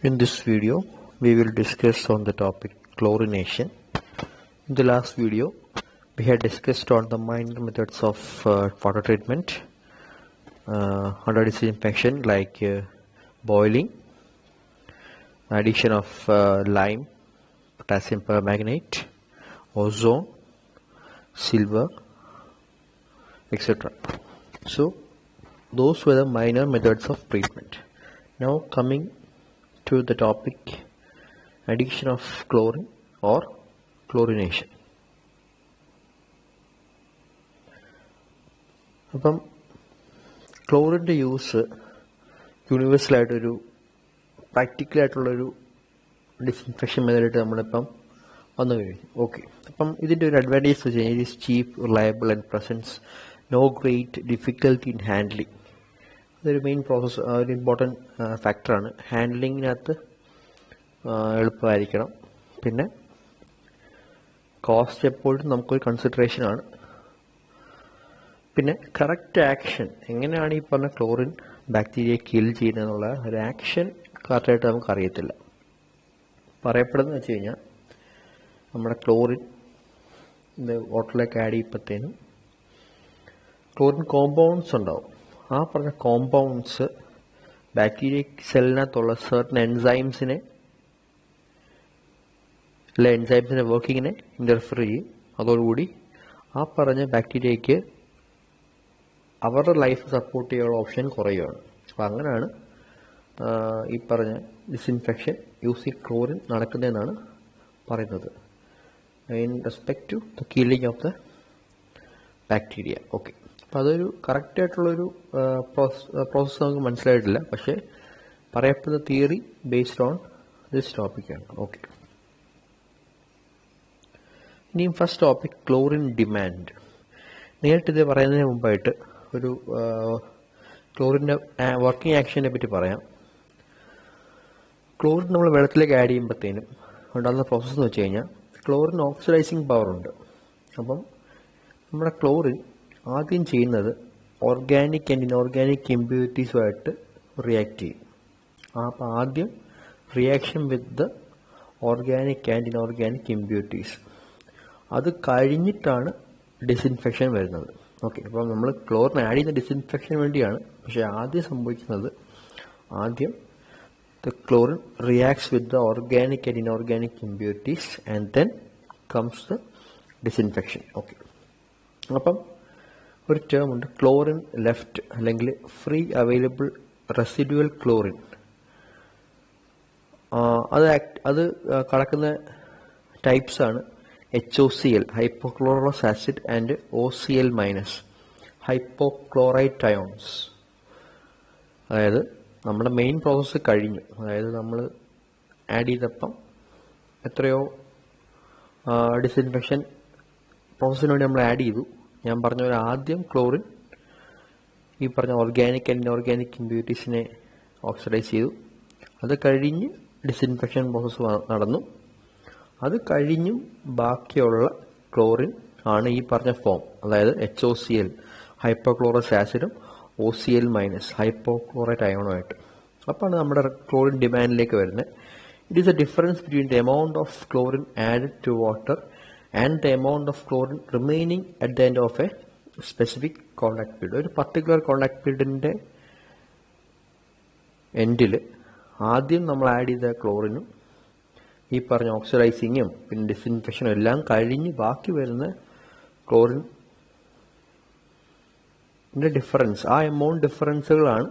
In this video, we will discuss on the topic chlorination. In the last video, we had discussed on the minor methods of water treatment under disinfection like boiling, addition of lime, potassium permanganate, ozone, silver, etc. So, those were the minor methods of treatment. Now coming to the topic addition of chlorine or chlorination. അപ്പം ക്ലോറിൻ്റെ use യൂണിവേഴ്സലായിട്ടൊരു പ്രാക്ടിക്കലായിട്ടുള്ളൊരു disinfection മെത്തേഡായിട്ട് നമ്മളിപ്പം വന്നു കഴിഞ്ഞു. Okay, അപ്പം ഇതിൻ്റെ ഒരു advantage വെച്ച് കഴിഞ്ഞാൽ it is cheap, reliable and presence no great difficulty in handling. അതൊരു മെയിൻ പ്രോസസ്, ഒരു ഇമ്പോർട്ടൻറ്റ് ഫാക്ടറാണ്. ഹാൻഡ്ലിങ്ങിനകത്ത് എളുപ്പമായിരിക്കണം. പിന്നെ കോസ്റ്റ് എപ്പോഴും നമുക്കൊരു കൺസിഡറേഷനാണ്. പിന്നെ കറക്റ്റ് ആക്ഷൻ, എങ്ങനെയാണ് ഈ പറഞ്ഞ ക്ലോറിൻ ബാക്ടീരിയയെ കിൽ ചെയ്യുന്നതെന്നുള്ള ഒരു ആക്ഷൻ കറക്റ്റായിട്ട് നമുക്ക് അറിയത്തില്ല. പറയപ്പെടുന്നത് വെച്ച് കഴിഞ്ഞാൽ നമ്മുടെ ക്ലോറിൻ ഇത് വാട്ടറിലേക്ക് ആഡ് ചെയ്യുമ്പോഴത്തേനും ക്ലോറിൻ കോമ്പൗണ്ട്സ് ഉണ്ടാവും. ആ പറഞ്ഞ കോമ്പൗണ്ട്സ് ബാക്ടീരിയ സെല്ലിനകത്തുള്ള സർട്ടൻ എൻസൈംസിനെ വർക്കിങ്ങിനെ ഇൻ്റർഫിയർ ചെയ്യും. അതോടുകൂടി ആ പറഞ്ഞ ബാക്ടീരിയയ്ക്ക് അവരുടെ ലൈഫ് സപ്പോർട്ട് ചെയ്യാനുള്ള ഓപ്ഷൻ കുറയുകയാണ്. അപ്പോൾ അങ്ങനെയാണ് ഈ പറഞ്ഞ ഡിസിൻഫെക്ഷൻ യൂസിങ് ക്ലോറിൻ നടക്കുന്നതെന്നാണ് പറയുന്നത്, in respect to the killing of the bacteria. Okay, അപ്പോൾ അതൊരു കറക്റ്റായിട്ടുള്ളൊരു പ്രോസസ്സ് നമുക്ക് മനസ്സിലായിട്ടില്ല, പക്ഷേ പറയപ്പെടുന്ന തിയറി ബേസ്ഡ് ഓൺ ദിസ് ടോപ്പിക്കാണ്. ഓക്കെ, ഇനിയും ഫസ്റ്റ് ടോപ്പിക് ക്ലോറിൻ ഡിമാൻഡ്. നേരിട്ടിത് പറയുന്നതിന് മുമ്പായിട്ട് ഒരു ക്ലോറിൻ്റെ വർക്കിംഗ് ആക്ഷനെ പറ്റി പറയാം. ക്ലോറിൻ നമ്മൾ വെള്ളത്തിലേക്ക് ആഡ് ചെയ്യുമ്പോഴത്തേനും ഉണ്ടാകുന്ന പ്രോസസ്സ് എന്ന് വെച്ച് കഴിഞ്ഞാൽ ക്ലോറിൻ ഓക്സിഡൈസിങ് പവർ ഉണ്ട്. അപ്പം നമ്മുടെ ക്ലോറിൻ ആദ്യം ചെയ്യുന്നത് ഓർഗാനിക് ആൻഡ് ഇൻഓർഗാനിക് ഇമ്പ്യൂരിറ്റീസുമായിട്ട് റിയാക്ട് ചെയ്യും. അപ്പോൾ ആദ്യം reaction with the organic and inorganic impurities, അത് കഴിഞ്ഞിട്ടാണ് ഡിസിൻഫെക്ഷൻ വരുന്നത്. ഓക്കെ, അപ്പം നമ്മൾ ക്ലോറിൻ ആഡ് ചെയ്യുന്ന ഡിസിൻഫെക്ഷൻ വേണ്ടിയാണ്, പക്ഷേ ആദ്യം സംഭവിക്കുന്നത് ആദ്യം the chlorine reacts with the organic and inorganic impurities and then comes the disinfection. Okay, അപ്പം ഒരു ടേം ഉണ്ട് ക്ലോറിൻ ലെഫ്റ്റ് അല്ലെങ്കിൽ ഫ്രീ അവൈലബിൾ റെസിഡ്യുവൽ ക്ലോറിൻ. അത് കടക്കുന്ന ടൈപ്സ് ആണ് HOCl hypochlorous acid and OCl minus hypochlorite ions. അതായത് നമ്മുടെ main process കഴിഞ്ഞു, അതായത് നമ്മൾ ആഡ് ചെയ്തപ്പം എത്രയോ ഡിസിൻഫെക്ഷൻ പ്രോസസ്സിന് വേണ്ടി നമ്മൾ ആഡ് ചെയ്തു. ഞാൻ പറഞ്ഞ പോലെ ആദ്യം ക്ലോറിൻ ഈ പറഞ്ഞ ഓർഗാനിക് ആൻഡ് ഇൻഓർഗാനിക് ഇമ്പ്യൂരിറ്റീസിനെ ഓക്സിഡൈസ് ചെയ്തു. അത് കഴിഞ്ഞ് ഡിസിൻഫെക്ഷൻ പ്രോസസ്സ് നടന്നു. അത് കഴിഞ്ഞും ബാക്കിയുള്ള ക്ലോറിൻ ആണ് ഈ പറഞ്ഞ ഫോം, അതായത് HOCl ഹൈപ്പോക്ലോറസ് ആസിഡും OCl മൈനസ് ഹൈപ്പോക്ലോറൈറ്റ് അയോണുമായിട്ട്. അപ്പോഴാണ് നമ്മുടെ ക്ലോറിൻ ഡിമാൻഡിലേക്ക് വരുന്നത്. It is A difference between the amount of chlorine added to water and the amount of chlorine remaining at the end of a specific contact period. ഒരു particular contact പീരീഡിൻ്റെ എൻഡിൽ ആദ്യം നമ്മൾ add ചെയ്ത ക്ലോറിനും ഈ പറഞ്ഞ ഓക്സിഡൈസിങ്ങും പിന്നെ ഡിസിൻഫെക്ഷനും എല്ലാം കഴിഞ്ഞ് ബാക്കി വരുന്ന ക്ലോറിൻ്റെ ഡിഫറൻസ്, ആ എമൗണ്ട് ഡിഫറൻസുകളാണ്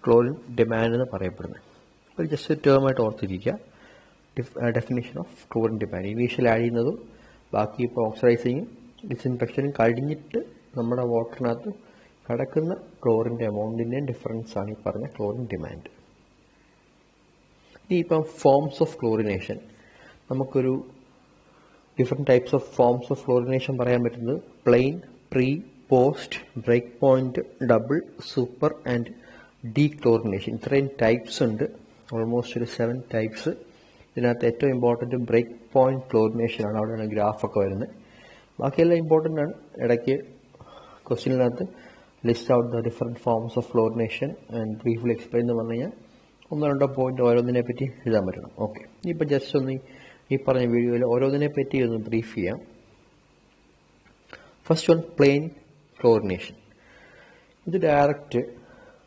ക്ലോറിൻ ഡിമാൻഡ് എന്ന് പറയപ്പെടുന്നത്. അപ്പോൾ ജസ്റ്റ് ടേമായിട്ട് ഓർത്തിരിക്കുക, definition of chlorine demand. Initial add ചെയ്യുന്നതും ബാക്കി ഇപ്പോൾ ഓക്സിഡൈസിങ്ങും ഡിസിൻഫെക്ഷനും കഴിഞ്ഞിട്ട് നമ്മുടെ വാട്ടറിനകത്ത് കിടക്കുന്ന ക്ലോറിൻ്റെ എമൗണ്ടിൻ്റെ ഡിഫറൻസ് ആണ് ഈ പറഞ്ഞ ക്ലോറിൻ ഡിമാൻഡ്. ഇനി ഇപ്പം ഫോംസ് ഓഫ് ക്ലോറിനേഷൻ, നമുക്കൊരു different types of forms of chlorination പറയാൻ പറ്റുന്നത് plain, pre, post, break point, double, super and dechlorination. ഇത്രയും ടൈപ്സ് ഉണ്ട്, ഓൾമോസ്റ്റ് ഒരു 7 ടൈപ്സ്. ഇതിനകത്ത് ഏറ്റവും ഇമ്പോർട്ടൻറ്റ് ബ്രേക്ക് പോയിന്റ് ക്ലോറിനേഷൻ ആണ്. അവിടെയാണ് ഗ്രാഫൊക്കെ വരുന്നത്. ബാക്കിയെല്ലാം ഇമ്പോർട്ടൻ്റ് ആണ്. ഇടയ്ക്ക് ക്വസ്റ്റ്യനിനകത്ത് list out the different forms of chlorination and briefly explain എന്ന് പറഞ്ഞു കഴിഞ്ഞാൽ ഒന്നോ രണ്ടോ പോയിന്റ് ഓരോന്നിനെ പറ്റി എഴുതാൻ പറ്റണം. ഓക്കെ, ഇനിയിപ്പോൾ ജസ്റ്റ് ഒന്ന് ഈ പറഞ്ഞ വീഡിയോയിൽ ഓരോന്നിനെ പറ്റി ഒന്ന് ബ്രീഫ് ചെയ്യാം. First one, plain chlorination. ഇത് ഡയറക്റ്റ്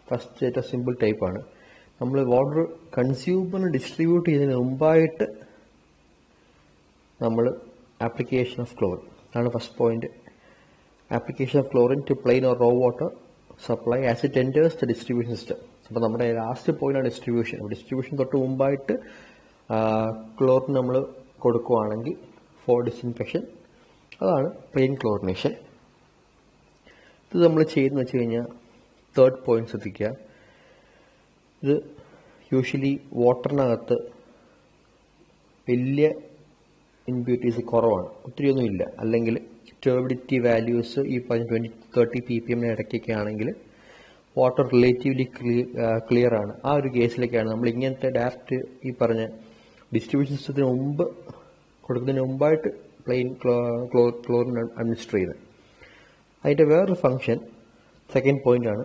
ഫസ്റ്റ് ഏറ്റവും സിമ്പിൾ ടൈപ്പാണ്. നമ്മൾ വാട്ടർ കൺസ്യൂമറിന് ഡിസ്ട്രിബ്യൂട്ട് ചെയ്യുന്നതിന് മുമ്പായിട്ട് നമ്മൾ ആപ്ലിക്കേഷൻ ഓഫ് ക്ലോറിൻ ആണ് first point. Application of chlorine to plain or raw water supply as it enters the distribution system. അപ്പോൾ നമ്മുടെ ലാസ്റ്റ് പോയിന്റാണ് ഡിസ്ട്രിബ്യൂഷൻ. ഡിസ്ട്രിബ്യൂഷൻ തൊട്ട് മുമ്പായിട്ട് ക്ലോറിൻ നമ്മൾ കൊടുക്കുകയാണെങ്കിൽ ഫോർ ഡിസ്ഇൻഫെക്ഷൻ, അതാണ് പ്ലെയിൻ ക്ലോറിനേഷൻ. ഇത് നമ്മൾ ചെയ്യുന്നത് വെച്ച് കഴിഞ്ഞാൽ തേർഡ് പോയിന്റ് ശ്രദ്ധിക്കുക. ഇത് യൂഷ്വലി വാട്ടറിനകത്ത് വലിയ ഇമ്പ്യൂരിറ്റീസ് കുറവാണ്, ഒത്തിരിയൊന്നും ഇല്ല. അല്ലെങ്കിൽ ട്യൂബിഡിറ്റി വാല്യൂസ് ഈ പറഞ്ഞ 20-30 ppm ഇടയ്ക്കൊക്കെ ആണെങ്കിൽ വാട്ടർ റിലേറ്റീവ്ലി ക്ലിയർ ആണ്. ആ ഒരു കേസിലേക്കാണ് നമ്മൾ ഇങ്ങനത്തെ ഡയറക്റ്റ് ഈ പറഞ്ഞ ഡിസ്ട്രിബ്യൂഷൻ സിസ്റ്റത്തിന് മുമ്പ് കൊടുക്കുന്നതിന് മുമ്പായിട്ട് പ്ലെയിൻ ക്ലോറിൻ അഡ്മിനിസ്റ്റർ ചെയ്യുന്നത്. അതിൻ്റെ വേറൊരു ഫംഗ്ഷൻ സെക്കൻഡ് പോയിന്റ് ആണ്.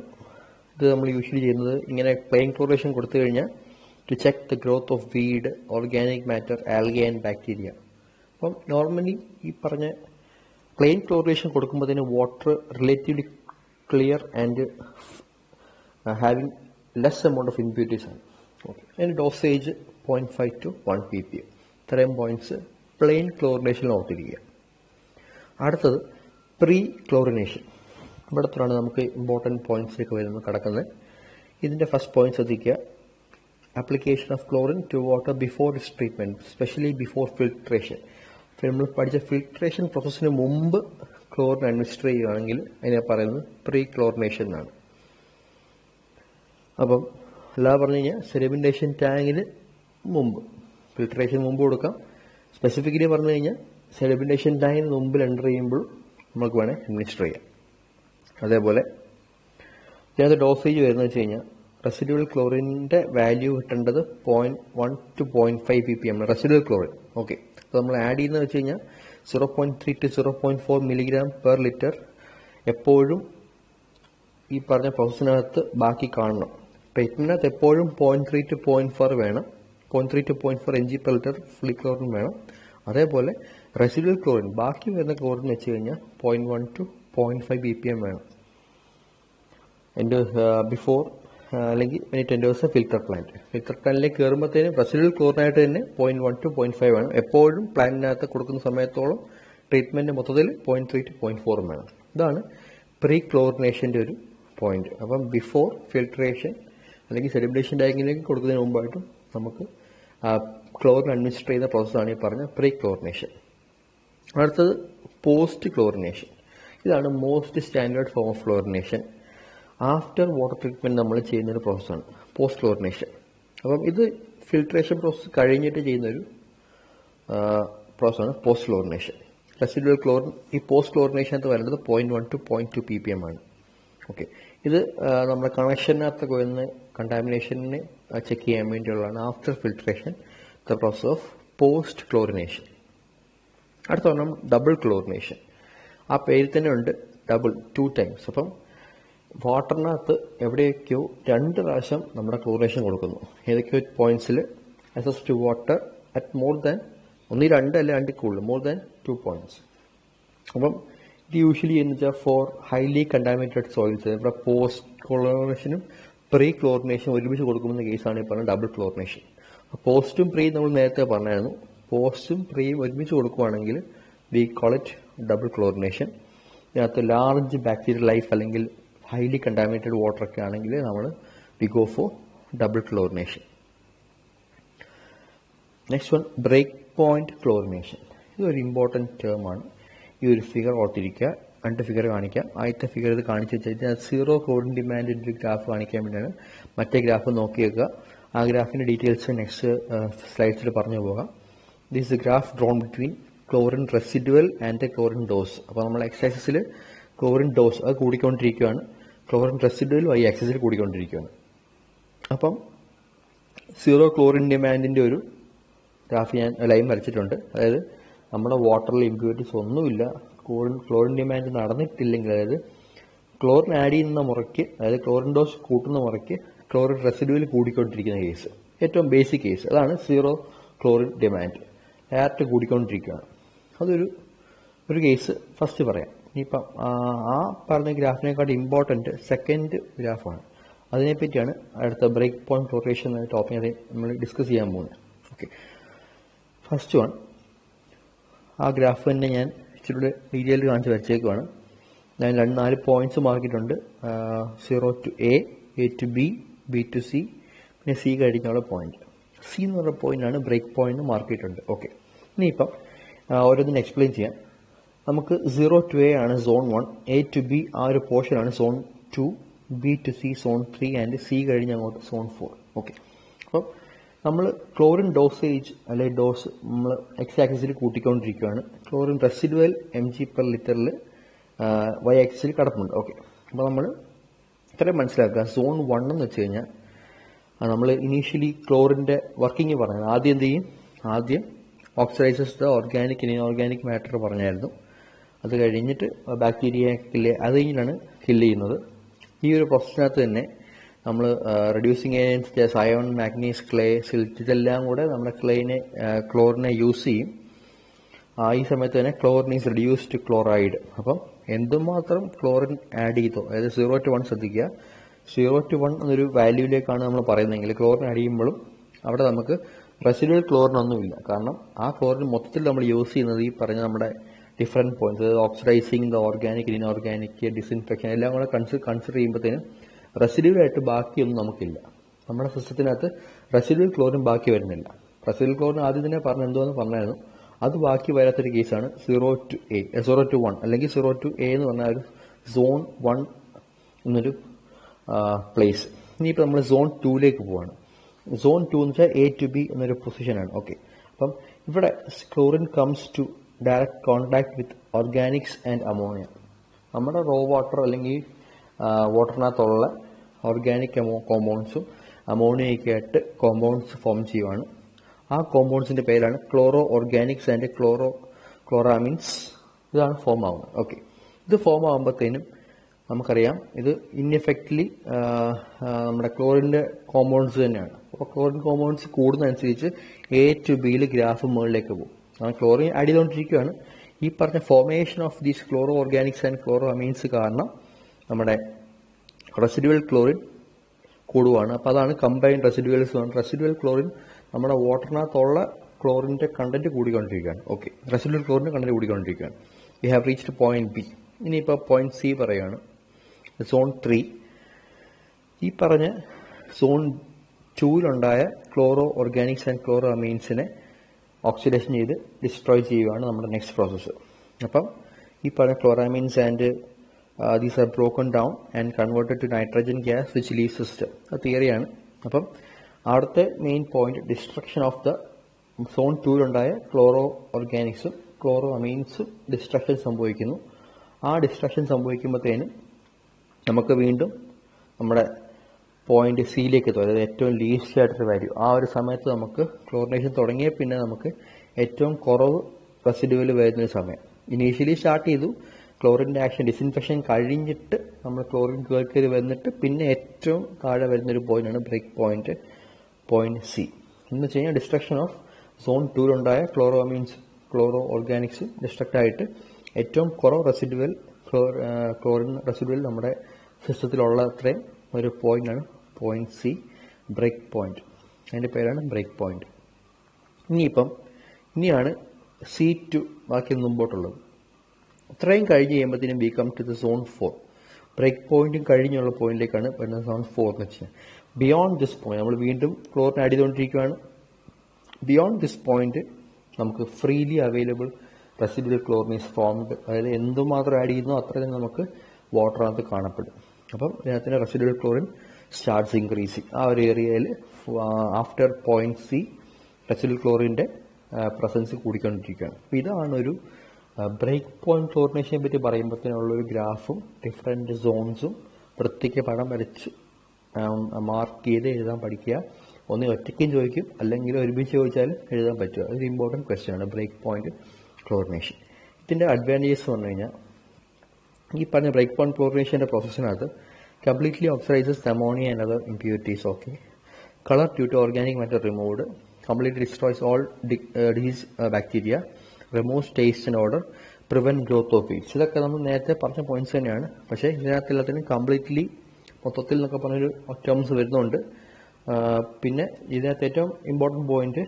ഇത് നമ്മൾ യൂഷ്വലി ചെയ്യുന്നത് ഇങ്ങനെ പ്ലെയിൻ ക്ലോറിനേഷൻ കൊടുത്തു കഴിഞ്ഞാൽ to check the growth of weed, organic matter, algae and bacteria. അപ്പം നോർമലി ഈ പറഞ്ഞ പ്ലെയിൻ ക്ലോറിനേഷൻ കൊടുക്കുമ്പോഴത്തേന് water relatively clear and having less amount of impurities ആണ്. ഓക്കെ, അതിൻ്റെ ഡോസേജ് 0.5 to 1 ppm. ഇത്രയും പോയിന്റ്സ് പ്ലെയിൻ ക്ലോറിനേഷനിൽ ഓർത്തിരിക്കുക. അടുത്തത് പ്രീ ക്ലോറിനേഷൻ. ഇവിടത്താണ് നമുക്ക് ഇമ്പോർട്ടൻറ്റ് പോയിന്റ്സിലേക്ക് വരുന്നത് കിടക്കുന്നത്. ഇതിൻ്റെ ഫസ്റ്റ് പോയിന്റ് ശ്രദ്ധിക്കുക. Application of chlorine to water before its treatment, specially before filtration. നമ്മൾ പഠിച്ച ഫിൽട്രേഷൻ പ്രോസസ്സിന് മുമ്പ് ക്ലോറിൻ അഡ്മിനിസ്റ്റർ ചെയ്യുകയാണെങ്കിൽ അതിനെ പറയുന്നത് പ്രീ ക്ലോറിനേഷൻ എന്നാണ്. അപ്പം അല്ലാതെ പറഞ്ഞു കഴിഞ്ഞാൽ സെഡിമെന്റേഷൻ ടാങ്കിന് മുമ്പ്, ഫിൽട്രേഷൻ മുമ്പ് കൊടുക്കാം. സ്പെസിഫിക്കലി പറഞ്ഞു കഴിഞ്ഞാൽ സെഡിമെന്റേഷൻ ടാങ്കിന് മുമ്പിൽ എൻ്റർ ചെയ്യുമ്പോൾ നമുക്ക് വേണേൽ അഡ്മിനിസ്റ്റർ ചെയ്യാം. അതേപോലെ ഇതിനകത്ത് ഡോസേജ് വരുന്നത് വെച്ച് കഴിഞ്ഞാൽ റെസിഡ്യൂവൽ ക്ലോറിൻ്റെ വാല്യൂ കിട്ടേണ്ടത് 0.1 to 0.5 ppm residual chlorine. Okay, അപ്പോൾ നമ്മൾ ആഡ് ചെയ്യുന്നത് വെച്ച് കഴിഞ്ഞാൽ 0.3 to 0.4 mg/L എപ്പോഴും ഈ പറഞ്ഞ പ്രോസസ്സിനകത്ത് ബാക്കി കാണണം. ട്രീറ്റ്മെൻറ്റിനകത്ത് എപ്പോഴും 0.3 to 0.4 വേണം, 0.3 to 0.4 mg/L ഫ്രീ ക്ലോറിൻ വേണം. അതേപോലെ റെസിഡ്യൂവൽ ക്ലോറിൻ, ബാക്കി വരുന്ന ക്ലോറിൻ വെച്ച് കഴിഞ്ഞാൽ 0.1 to 0.5 ppm വേണം. ബിഫോർ അല്ലെങ്കിൽ വെൻ എൻറ്റേഴ്സ് ഫിൽറ്റർ പ്ലാന്റിലേക്ക് കയറുമ്പോഴത്തേനും റെസിഡ്യൂവൽ ക്ലോറിനായിട്ട് തന്നെ 0.1 to 0.5 വേണം. എപ്പോഴും പ്ലാന്റിനകത്ത് കൊടുക്കുന്ന സമയത്തോളം ട്രീറ്റ്മെൻറ്റ് മൊത്തത്തിൽ 0.3 to 0.4 വേണം. ഇതാണ് പ്രീ ക്ലോറിനേഷൻ്റെ ഒരു പോയിന്റ്. അപ്പം ബിഫോർ ഫിൽട്രേഷൻ അല്ലെങ്കിൽ സെഡിമെന്റേഷൻ ടാങ്കിലേക്ക് കൊടുക്കുന്നതിന് മുമ്പായിട്ടും നമുക്ക് ക്ലോറിൻ അഡ്മിനിസ്റ്റർ ചെയ്യുന്ന പ്രോസസ്സാണ് ഈ പറഞ്ഞ പ്രീ ക്ലോറിനേഷൻ. അടുത്തത് പോസ്റ്റ് ക്ലോറിനേഷൻ. ഇതാണ് most standard form of chlorination. After water treatment നമ്മൾ ചെയ്യുന്നൊരു പ്രോസസ്സാണ് പോസ്റ്റ് ക്ലോറിനേഷൻ. അപ്പം ഇത് ഫിൽട്രേഷൻ പ്രോസസ്സ് കഴിഞ്ഞിട്ട് ചെയ്യുന്നൊരു പ്രോസസ്സാണ് പോസ്റ്റ് ക്ലോറിനേഷൻ. റെസിഡ്യൂവൽ ക്ലോറിൻ ഈ പോസ്റ്റ് ക്ലോറിനേഷനകത്ത് വരുന്നത് 0.1 to 0.2 ppm ആണ്. ഓക്കെ, ഇത് നമ്മുടെ കണക്ഷനകത്തൊക്കെ വരുന്ന കണ്ടാമിനേഷനെ ചെക്ക് ചെയ്യാൻ വേണ്ടിയുള്ളതാണ് after filtration the process of post chlorination. അടുത്ത പറഞ്ഞാൽ ഡബിൾ ക്ലോറിനേഷൻ. ആ പേരിൽ തന്നെ ഉണ്ട് ഡബിൾ, 2 times. അപ്പം വാട്ടറിനകത്ത് എവിടെയൊക്കെയോ 2 പ്രാവശ്യം നമ്മുടെ ക്ലോറിനേഷൻ കൊടുക്കുന്നു. ഏതൊക്കെയോ പോയിന്റ്സിൽ assess to water at more than 1, 2 അല്ല 2 കൂടുതൽ, മോർ ദാൻ 2 points. അപ്പം ഇത് യൂഷ്വലി എന്ന് വെച്ചാൽ ഫോർ ഹൈലി കണ്ടാമിനേറ്റഡ് സോയിൽസ്, ഇവിടെ പോസ്റ്റ് ക്ലോറിനേഷനും പ്രീ ക്ലോറിനേഷനും ഒരുമിച്ച് കൊടുക്കുന്ന കേസാണ് ഈ പറഞ്ഞ ഡബിൾ ക്ലോറിനേഷൻ. പോസ്റ്റും പ്രീയും നമ്മൾ നേരത്തെ പറഞ്ഞായിരുന്നു. പോസ്റ്റും പ്രീയും ഒരുമിച്ച് കൊടുക്കുകയാണെങ്കിൽ we call it double chlorination. ഇതിനകത്ത് ലാർജ് ബാക്ടീരിയൽ ലൈഫ് അല്ലെങ്കിൽ ഹൈലി കണ്ടാമിനേറ്റഡ് വാട്ടർ ഒക്കെ ആണെങ്കിൽ നമ്മൾ we go for double chlorination. Next one, break point chlorination. ഇതൊരു ഇമ്പോർട്ടൻറ്റ് ടേമാണ്. ഈ ഒരു ഫിഗർ ഓർത്തിരിക്കുക. 2 ഫിഗർ കാണിക്കാം. ആദ്യത്തെ ഫിഗർ ഇത് കാണിച്ചു വെച്ചാൽ 0 ക്ലോറിൻ ഡിമാൻഡിൻ്റെ ഒരു ഗ്രാഫ് കാണിക്കാൻ വേണ്ടിയാണ്. മറ്റേ ഗ്രാഫ് നോക്കി വെക്കുക. ആ ഗ്രാഫിൻ്റെ ഡീറ്റെയിൽസ് നെക്സ്റ്റ് സ്ലൈഡ്സിൽ പറഞ്ഞു പോകാം. This graph drone between chlorine residual and chlorine dose. അപ്പോൾ നമ്മൾ എക്സ് ആക്സിസിൽ ക്ലോറിൻ ഡോസ് അത് കൂടിക്കൊണ്ടിരിക്കുകയാണ്, ക്ലോറിൻ റെസിഡ്യുവൽ y ആക്സിസിൽ കൂടിക്കൊണ്ടിരിക്കുകയാണ്. അപ്പം 0 ക്ലോറിൻ ഡിമാൻഡിൻ്റെ ഒരു ഗ്രാഫ് ഞാൻ ലൈൻ വരച്ചിട്ടുണ്ട്. അതായത് നമ്മുടെ വാട്ടറിൽ ഇമ്പ്യൂരിറ്റീസ് ഒന്നുമില്ല, ക്ലോറിൻ ഡിമാൻഡ് നടന്നിട്ടില്ലെങ്കിൽ, അതായത് ക്ലോറിൻ ആഡ് ചെയ്യുന്ന മുറയ്ക്ക്, അതായത് ക്ലോറിൻ ഡോസ് കൂട്ടുന്ന മുറയ്ക്ക് ക്ലോറിൻ റെസിഡ്യൂവിൽ കൂടിക്കൊണ്ടിരിക്കുന്ന കേസ്, ഏറ്റവും ബേസിക് കേസ് അതാണ് സീറോ ക്ലോറിൻ ഡിമാൻഡ്. ഡയറക്റ്റ് കൂടിക്കൊണ്ടിരിക്കുകയാണ്. അതൊരു കേസ് ഫസ്റ്റ് പറയാം. ഇനിയിപ്പം ആ പറഞ്ഞ ഗ്രാഫിനെക്കാട്ട് ഇമ്പോർട്ടൻറ്റ് സെക്കൻഡ് ഗ്രാഫാണ്. അതിനെപ്പറ്റിയാണ് അടുത്ത ബ്രേക്ക് പോയിന്റ് ക്ലോറിനേഷൻ എന്ന ടോപ്പിക് നമ്മൾ ഡിസ്കസ് ചെയ്യാൻ പോകുന്നത്. ഓക്കെ, ഫസ്റ്റ് വൺ ആ ഗ്രാഫ് തന്നെ ഞാൻ ഇച്ചിരി ഡീറ്റെയിൽ കാണിച്ച് വരച്ചേക്കുവാണ്. ഞാൻ 4 points മാർക്കിയിട്ടുണ്ട്. 0 to A, A to B, B to C, പിന്നെ C കഴിഞ്ഞുള്ള പോയിന്റ്. സി എന്ന് പറഞ്ഞ പോയിന്റാണ് ബ്രേക്ക് പോയിന്റ് മാർക്ക് ചെയ്തിട്ടുണ്ട്. ഓക്കെ, ഇനിയിപ്പം ഓരോന്നിനും എക്സ്പ്ലെയിൻ ചെയ്യാം. നമുക്ക് 0 to A ആണ് സോൺ 1, A to B ആ ഒരു പോർഷനാണ് zone 2, B to C zone 3 and C കഴിഞ്ഞ് അങ്ങോട്ട് സോൺ 4. ഓക്കെ, അപ്പം നമ്മൾ ക്ലോറിൻ ഡോസേജ് അല്ലെങ്കിൽ ഡോസ് നമ്മൾ എക്സ് ആക്സിസിൽ കൂട്ടിക്കൊണ്ടിരിക്കുകയാണ്. ക്ലോറിൻ റെസിഡുവൽ mg/ലിറ്ററിൽ വൈ ആക്സിസിൽ കിടപ്പുണ്ട്. ഓക്കെ, അപ്പോൾ നമ്മൾ ഇത്രയും മനസ്സിലാക്കുക. സോൺ 1 എന്ന് വെച്ച് കഴിഞ്ഞാൽ നമ്മൾ ഇനീഷ്യലി ക്ലോറിൻ്റെ വർക്കിംഗ് പറഞ്ഞത് ആദ്യം എന്ത് ചെയ്യും, ആദ്യം oxidises the organic inorganic matter പറഞ്ഞായിരുന്നു. അത് കഴിഞ്ഞിട്ട് ബാക്ടീരിയ കില്ല്, അത് കഴിഞ്ഞിട്ടാണ് കില്ല് ചെയ്യുന്നത്. ഈ ഒരു പ്രോസസ്സിനകത്ത് തന്നെ നമ്മൾ reducing agents iron, manganese, clay, silt ഇതെല്ലാം കൂടെ നമ്മുടെ ക്ലോറിനെ യൂസ് ചെയ്യും. ഈ സമയത്ത് തന്നെ chlorine is reduced to chloride. അപ്പം എന്തുമാത്രം ക്ലോറിൻ ആഡ് ചെയ്തോ, അതായത് 0 to 1 ശ്രദ്ധിക്കുക. 0 to 1 എന്നൊരു വാല്യൂയിലേക്കാണ് നമ്മൾ പറയുന്നതെങ്കിൽ ക്ലോറിൻ ആഡ് ചെയ്യുമ്പോഴും അവിടെ നമുക്ക് റെസിഡുവൽ ക്ലോറിൻ ഒന്നുമില്ല. കാരണം ആ ക്ലോറിൻ മൊത്തത്തിൽ നമ്മൾ യൂസ് ചെയ്യുന്നത് ഈ പറഞ്ഞ നമ്മുടെ ഡിഫറെൻറ്റ് പോയിന്റ്സ്, അതായത് oxidising the organic, inorganic, disinfection എല്ലാം കൂടെ കൺസിഡർ ചെയ്യുമ്പോഴത്തേനും റെസിഡ്യൂലായിട്ട് ബാക്കിയൊന്നും നമുക്കില്ല. നമ്മുടെ സിസ്റ്റത്തിനകത്ത് റെസിഡ്യൂൽ ക്ലോറിൻ ബാക്കി വരുന്നില്ല. റെസിഡ്യൂൽ ക്ലോറിൻ ആദ്യം തന്നെ എന്തുവെന്ന് പറഞ്ഞായിരുന്നു. അത് ബാക്കി വരാത്തൊരു കേസാണ് 0 to 1 അല്ലെങ്കിൽ 0 to A എന്ന് പറഞ്ഞാൽ ഒരു സോൺ 1 എന്നൊരു പ്ലേസ്. ഇനിയിപ്പോൾ നമ്മൾ സോൺ 2ലേക്ക് പോവാണ്. സോൺ 2 എന്ന് വെച്ചാൽ A to B എന്നൊരു പൊസിഷനാണ്. ഓക്കെ, അപ്പം ഇവിടെ chlorine comes to direct contact with organics and ammonia. നമ്മുടെ റോ വാട്ടർ അല്ലെങ്കിൽ വാട്ടറിനകത്തുള്ള ഓർഗാനിക് കോമ്പൗണ്ട്സും അമോണിയയൊക്കെ ആയിട്ട് കോമ്പൗണ്ട്സ് ഫോം ചെയ്യുവാണ്. ആ കോമ്പൗണ്ട്സിന്റെ പേരാണ് ക്ലോറോ ഓർഗാനിക്സ് ആൻഡ് ക്ലോറാമിൻസ്. ഇതാണ് ഫോം ആവുന്നത്. ഓക്കെ, ഇത് ഫോം ആകുമ്പോഴത്തേനും നമുക്കറിയാം ഇത് ഇൻഎഫക്റ്റ്ലി നമ്മുടെ ക്ലോറിൻ്റെ കോമ്പൗണ്ട്സ് തന്നെയാണ്. അപ്പോൾ ക്ലോറിൻ കോമ്പൗണ്ട്സ് കൂടുന്നതനുസരിച്ച് A to Bയിൽ ഗ്രാഫ് മുകളിലേക്ക് പോകും. ക്ലോറിൻ ആഡ് ചെയ്തുകൊണ്ടിരിക്കുകയാണ്. ഈ പറഞ്ഞ formation of these chloro organics and chloro amines കാരണം നമ്മുടെ റെസിഡുവൽ ക്ലോറിൻ കൂടുകയാണ്. അപ്പോൾ അതാണ് കമ്പൈൻഡ് റെസിഡുവൽസ്. റെസിഡുവൽ ക്ലോറിൻ നമ്മുടെ വാട്ടറിനകത്തുള്ള ക്ലോറിൻ്റെ കണ്ടന്റ് കൂടിക്കൊണ്ടിരിക്കുകയാണ്. ഓക്കെ, റെസിഡുവൽ ക്ലോറിൻ്റെ കണ്ടന്റ് കൂടിക്കൊണ്ടിരിക്കുകയാണ്. We have reached point B. ഇനിയിപ്പോൾ പോയിന്റ് സി പറയുകയാണ്. സോൺ 3 ഈ പറഞ്ഞ സോൺ 2ലുണ്ടായ ക്ലോറോ ഓർഗാനിക്സ് ആൻഡ് ക്ലോറോ അമീൻസിനെ ഓക്സിഡേഷൻ ചെയ്ത് ഡിസ്ട്രോയ് ചെയ്യുകയാണ് നമ്മുടെ നെക്സ്റ്റ് പ്രോസസ്സ്. അപ്പം ഈ പറഞ്ഞ chloramines and these are broken down and converted to nitrogen gas which leaves system. അത് തിയറിയാണ്. അപ്പം അവിടുത്തെ main point destruction of the zone 2ലുണ്ടായ ക്ലോറോ ഓർഗാനിക്സും ക്ലോറോ അമീൻസും ഡിസ്ട്രക്ഷൻ സംഭവിക്കുന്നു. ആ ഡിസ്ട്രക്ഷൻ സംഭവിക്കുമ്പോഴത്തേനും നമുക്ക് വീണ്ടും നമ്മുടെ പോയിന്റ് സിയിലേക്ക് എത്തും, അതായത് ഏറ്റവും ലീസ്റ്റ് ആയിട്ടൊരു വാല്യൂ. ആ ഒരു സമയത്ത് നമുക്ക് ക്ലോറിനേഷൻ തുടങ്ങിയ പിന്നെ നമുക്ക് ഏറ്റവും കുറവ് റെസിഡുവൽ വരുന്നൊരു സമയം. ഇനീഷ്യലി സ്റ്റാർട്ട് ചെയ്തു ക്ലോറിൻ്റെ ആക്ഷൻ ഡിസ്ഇൻഫെക്ഷൻ കഴിഞ്ഞിട്ട് നമ്മൾ ക്ലോറിൻ കയറി വന്നിട്ട് പിന്നെ ഏറ്റവും താഴെ വരുന്നൊരു പോയിന്റാണ് ബ്രേക്ക് പോയിന്റ്, പോയിന്റ് സി. എന്ന് വെച്ച് കഴിഞ്ഞാൽ ഡിസ്ട്രക്ഷൻ ഓഫ് സോൺ 2ലുണ്ടായ ക്ലോറോ അമീൻസ് ക്ലോറോ ഓർഗാനിക്സും ഡിസ്ട്രക്റ്റ് ആയിട്ട് ഏറ്റവും കുറവ് റെസിഡുവൽ ക്ലോറിൻ റെസിഡുവൽ നമ്മുടെ സിസ്റ്റത്തിലുള്ള അത്രയും ഒരു പോയിന്റാണ് പോയിന്റ് സി, ബ്രേക്ക് പോയിന്റ്. അതിൻ്റെ പേരാണ് ബ്രേക്ക് പോയിന്റ്. ഇനിയാണ് C2 ബാക്കി മുമ്പോട്ടുള്ളത്. ഇത്രയും കഴിഞ്ഞ് കഴിയുമ്പോഴത്തേനും we come to the zone 4. Break പോയിന്റും കഴിഞ്ഞുള്ള പോയിന്റിലേക്കാണ് വരുന്നത് സോൺ 4 എന്ന് വെച്ചാൽ. ബിയോണ്ട് ദിസ് പോയിന്റ് നമ്മൾ വീണ്ടും ക്ലോറിൻ ആഡ് ചെയ്തുകൊണ്ടിരിക്കുകയാണ്. ബിയോണ്ട് ദിസ് പോയിന്റ് നമുക്ക് freely available residual chlorine is formed. അതായത് എന്തുമാത്രം ആഡ് ചെയ്യുന്നോ അത്രയും നമുക്ക് വാട്ടറിനകത്ത് കാണപ്പെടും. അപ്പം ഇതിനകത്തിന് റെസിഡുവൽ ക്ലോറിൻ സ്റ്റാർട്ട്സ് ഇൻക്രീസിങ്. ആ ഒരു ഏരിയയിൽ ആഫ്റ്റർ പോയിന്റ് സി റെസിഡുവൽ ക്ലോറിൻ്റെ പ്രസൻസ് കൂടിക്കൊണ്ടിരിക്കുകയാണ്. അപ്പോൾ ഇതാണ് ഒരു ബ്രേക്ക് പോയിന്റ് ക്ലോറിനേഷനെ പറ്റി പറയുമ്പോഴത്തേനുള്ളൊരു ഗ്രാഫും ഡിഫറെൻറ്റ് സോൺസും പ്രത്യേക പടം വരച്ച് മാർക്ക് ചെയ്ത് എഴുതാൻ പഠിക്കുക. ഒന്ന് ഒറ്റയ്ക്കും ചോദിക്കും, അല്ലെങ്കിൽ ഒരുമിച്ച് ചോദിച്ചാലും എഴുതാൻ പറ്റുക. അതൊരു ഇമ്പോർട്ടൻറ്റ് ക്വസ്റ്റ്യൻ ആണ് ബ്രേക്ക് പോയിന്റ് ക്ലോറിനേഷൻ. ഇതിൻ്റെ അഡ്വാൻറ്റേജസ് പറഞ്ഞു കഴിഞ്ഞാൽ ഈ പറഞ്ഞ ബ്രേക്ക് പോയിന്റ് ക്ലോറിനേഷൻ്റെ പ്രോസസ്സിനകത്ത് completely oxidizes the ammonia and other impurities. Okay. Color due to organic matter removed, completely destroys all disease bacteria, removes taste and odor, prevent growth of weeds. ഇതൊക്കെ നമ്മൾ നേരത്തെ പറഞ്ഞ പോയിന്റ്സ് തന്നെയാണ്. പക്ഷേ ഇതിനകത്ത് എല്ലാത്തിനും കംപ്ലീറ്റ്ലി മൊത്തത്തിൽ എന്നൊക്കെ പറഞ്ഞൊരു ടേംസ് വരുന്നുണ്ട്. പിന്നെ ഇതിനകത്ത് ഏറ്റവും ഇമ്പോർട്ടൻറ്റ് പോയിന്റ്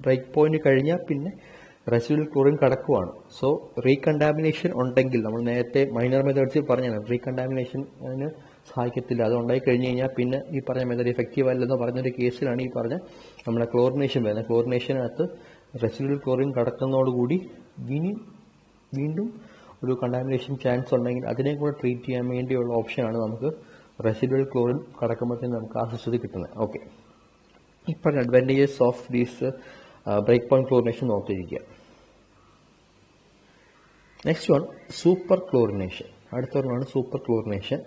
ബ്രേക്ക് പോയിന്റ് കഴിഞ്ഞാൽ പിന്നെ റെസിഡ്യൂവൽ ക്ലോറിൻ കടക്കുവാണ്. സോ റീകണ്ടാമിനേഷൻ ഉണ്ടെങ്കിൽ നമ്മൾ നേരത്തെ മൈനർ മെത്തേഡ്സിൽ പറഞ്ഞാണ് റീകണ്ടാമിനേഷന് സഹായിക്കത്തില്ല. അത് ഉണ്ടായി കഴിഞ്ഞ് കഴിഞ്ഞാൽ പിന്നെ ഈ പറഞ്ഞ മെത്തേഡ് ഇഫക്റ്റീവ് അല്ലെന്ന് പറഞ്ഞൊരു കേസിലാണ് ഈ പറഞ്ഞ നമ്മുടെ ക്ലോറിനേഷൻ വരുന്നത്. ക്ലോറിനേഷനകത്ത് റെസിഡ്യൂവൽ ക്ലോറിൻ കടക്കുന്നതോടുകൂടി വീണ്ടും ഒരു കണ്ടാമിനേഷൻ ചാൻസ് ഉണ്ടെങ്കിൽ അതിനെ കൂടെ ട്രീറ്റ് ചെയ്യാൻ വേണ്ടിയുള്ള ഓപ്ഷനാണ് നമുക്ക് റെസിഡ്യൂവൽ ക്ലോറിൻ കടക്കുമ്പോഴത്തേക്കും നമുക്ക് ആ സിസ്റ്റത്തിൽ കിട്ടുന്നത്. ഓക്കെ, ഇപ്പം advantages of these break point chlorination നോക്കിയിരിക്കുക. Next one super chlorination. അടുത്തൊരെണ്ണമാണ് സൂപ്പർ ക്ലോറിനേഷൻ.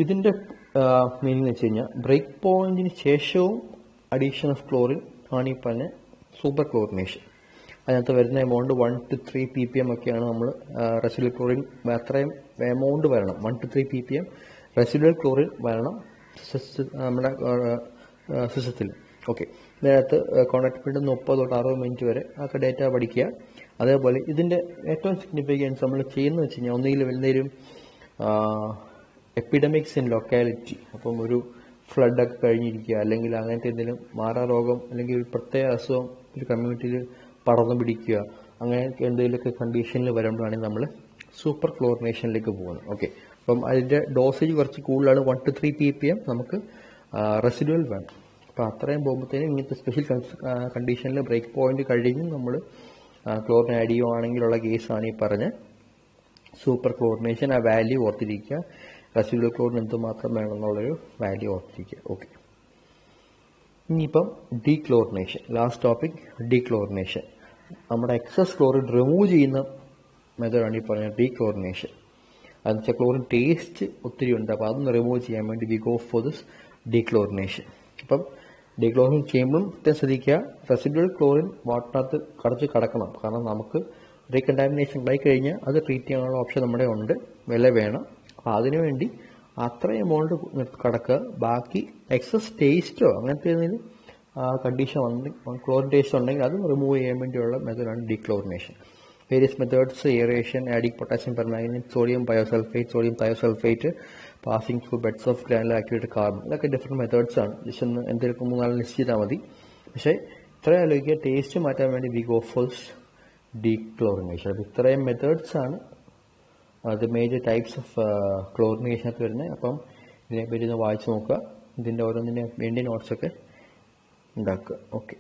ഇതിൻ്റെ മീനിങ് എന്ന് വെച്ച് കഴിഞ്ഞാൽ ബ്രേക്ക് പോയിന്റിന് ശേഷവും അഡീഷൻ ഓഫ് ക്ലോറിൻ ആണ് ഈ പറഞ്ഞ സൂപ്പർ ക്ലോറിനേഷൻ. അതിനകത്ത് വരുന്ന എമൗണ്ട് 1 to 3 ppm ഒക്കെയാണ് നമ്മൾ റെസിഡ്യൂവൽ ക്ലോറിൻ അത്രയും എമൗണ്ട് വരണം. 1 to 3 ppm റെസിഡ്യൂവൽ ക്ലോറിൻ വരണം നമ്മുടെ സിസ്റ്റത്തിൽ. ഓക്കെ, ഇതിനകത്ത് കോൺടാക്ട് പീരീഡ് 30 തൊട്ട് 60 മിനിറ്റ് വരെ ഒക്കെ ഡേറ്റ പഠിക്കുക. അതേപോലെ ഇതിൻ്റെ ഏറ്റവും സിഗ്നിഫിക്കൻസ് നമ്മൾ ചെയ്യുന്നത് വെച്ച് കഴിഞ്ഞാൽ ഒന്നുകിൽ വലിയൊരു എപ്പിഡമിക്സ് ഇൻ ലൊക്കാലിറ്റി, അപ്പം ഒരു ഫ്ലഡൊക്കെ കഴിഞ്ഞിരിക്കുക അല്ലെങ്കിൽ അങ്ങനത്തെ എന്തെങ്കിലും മാറാരോഗം അല്ലെങ്കിൽ ഒരു പ്രത്യേക അസുഖം ഒരു കമ്മ്യൂണിറ്റിയിൽ പടർന്നു പിടിക്കുക, അങ്ങനെ എന്തെങ്കിലുമൊക്കെ കണ്ടീഷനിൽ വരുമ്പോഴാണ് നമ്മൾ സൂപ്പർ ക്ലോറിനേഷനിലേക്ക് പോകുന്നത്. ഓക്കെ, അപ്പം അതിൻ്റെ ഡോസേജ് കുറച്ച് കൂടുതലാണ്. 1 to 3 ppm നമുക്ക് റെസിഡ്യൂവൽ വേണം. അപ്പോൾ അത്രയും പോകുമ്പോഴത്തേനും ഇങ്ങനത്തെ സ്പെഷ്യൽ കണ്ടീഷനിൽ ബ്രേക്ക് പോയിന്റ് കഴിഞ്ഞ് നമ്മൾ ക്ലോറിൻ ആഡ് ചെയ്യുവാണെങ്കിലുള്ള കേസാണ് ഈ പറഞ്ഞ സൂപ്പർ ക്ലോറിനേഷൻ. ആ വാല്യൂ ഓർത്തിരിക്കുക. റെസിഡ്യൂവൽ ക്ലോറിൻ എന്തുമാത്രം വേണമെന്നുള്ളൊരു വാല്യൂ ഓർത്തിരിക്കുക. ഓക്കെ, ഇനിയിപ്പം ഡീക്ലോറിനേഷൻ. Last topic ഡീക്ലോറിനേഷൻ. നമ്മുടെ എക്സസ് ക്ലോറിൻ റിമൂവ് ചെയ്യുന്ന മെത്തേഡാണ് ഈ പറഞ്ഞ ഡീക്ലോറിനേഷൻ. അതെന്ന് വെച്ചാൽ ക്ലോറിൻ ടേസ്റ്റ് ഒത്തിരി ഉണ്ട്, അപ്പോൾ അതൊന്ന് റിമൂവ് ചെയ്യാൻ വേണ്ടി വി ഗോ ഫോർ ദിസ് ഡീക്ലോറിനേഷൻ. അപ്പം ഡീക്ലോറിൻ ചെയ്യുമ്പോഴും ശ്രദ്ധിക്കുക, റെസിഡ്യൂവൽ ക്ലോറിൻ വാട്ടറിനകത്ത് കടക്കണം. കാരണം നമുക്ക് റീകണ്ടാമിനേഷൻ ഉണ്ടായി കഴിഞ്ഞാൽ അത് ട്രീറ്റ് ചെയ്യാനുള്ള ഓപ്ഷൻ നമ്മുടെ ഉണ്ട്, വില വേണം. അപ്പോൾ അതിനുവേണ്ടി അത്ര എമൗണ്ട് കടക്കുക. ബാക്കി എക്സസ് ടേസ്റ്റോ അങ്ങനത്തെ എന്തെങ്കിലും കണ്ടീഷൻ ക്ലോറിൻ ടേസ്റ്റ് ഉണ്ടെങ്കിൽ അത് റിമൂവ് ചെയ്യാൻ വേണ്ടിയുള്ള മെത്തേഡാണ് dechlorination. Various methods: aeration, adding potassium permanganate, sodium biosulphate, sodium thiosulphate, passing through beds of granular activated carbon. ഇതൊക്കെ ഡിഫറെൻറ്റ് മെത്തേഡ്സ് ആണ്. ജസ്റ്റ് ഒന്ന് എന്തെങ്കിലും 3-4 ലിസ്റ്റ് ചെയ്താൽ മതി. പക്ഷേ ഇത്രയും ആലോചിക്കുക, ടേസ്റ്റ് മാറ്റാൻ വേണ്ടി വി ഗോ ഫോർ ഡീക്ലോറിനേഷൻ. അപ്പോൾ ഇത്രയും മെത്തേഡ്സ് ആണ് അത് മേജർ ടൈപ്സ് ഓഫ് ക്ലോറിനേഷനകത്ത് വരുന്നത്. അപ്പം ഇതിനെപ്പറ്റി ഒന്ന് വായിച്ച് നോക്കുക, ഇതിൻ്റെ ഓരോന്നിൻ്റെ വേണ്ടി നോട്ട്സൊക്കെ ഉണ്ടാക്കുക. ഓക്കെ.